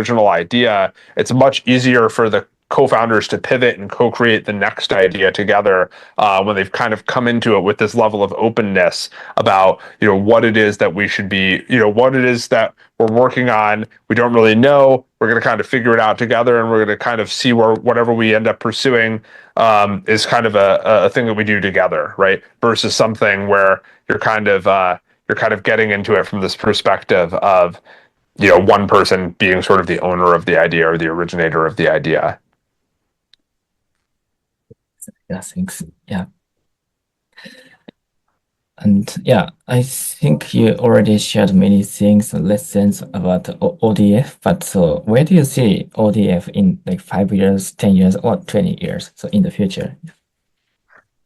original idea, it's much easier for the co-founders to pivot and co-create the next idea together when they've kind of come into it with this level of openness about what it is that we should be, what it is that we're working on. We don't really know. We're going to kind of figure it out together, and we're going to kind of see where whatever we end up pursuing is kind of a thing that we do together, right? Versus something where you're kind of getting into it from this perspective of one person being sort of the owner of the idea or the originator of the idea. Yeah, thanks. Yeah. And yeah, I think you already shared many things, lessons about ODF, but so where do you see ODF in like 5 years, 10 years, or 20 years? So in the future?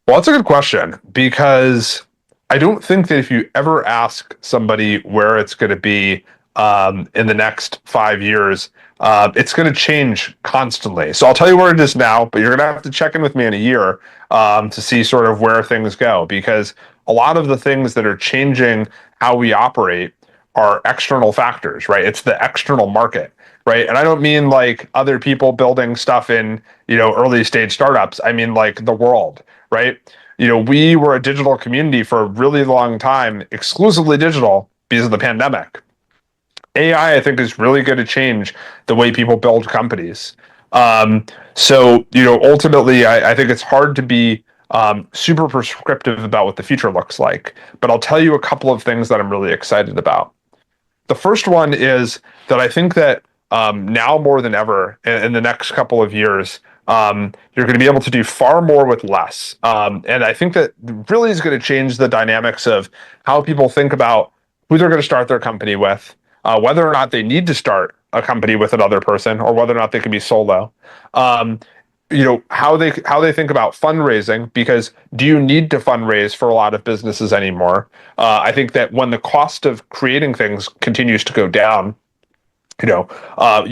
Well, that's a good question because I don't think that if you ever ask somebody where it's going to be in the next 5 years, it's going to change constantly. So I'll tell you where it is now, but you're going to have to check in with me in a year to see sort of where things go, because a lot of the things that are changing how we operate are external factors, right? It's the external market, right? And I don't mean like other people building stuff in, early stage startups. I mean like the world, right? We were a digital community for a really long time, exclusively digital because of the pandemic. AI, I think, is really going to change the way people build companies. Ultimately, I think it's hard to be super prescriptive about what the future looks like. But I'll tell you a couple of things that I'm really excited about. The first one is that I think that now more than ever in the next couple of years, you're going to be able to do far more with less. And I think that really is going to change the dynamics of how people think about who they're going to start their company with, whether or not they need to start a company with another person, or whether or not they can be solo. How they think about fundraising, because do you need to fundraise for a lot of businesses anymore? I think that when the cost of creating things continues to go down,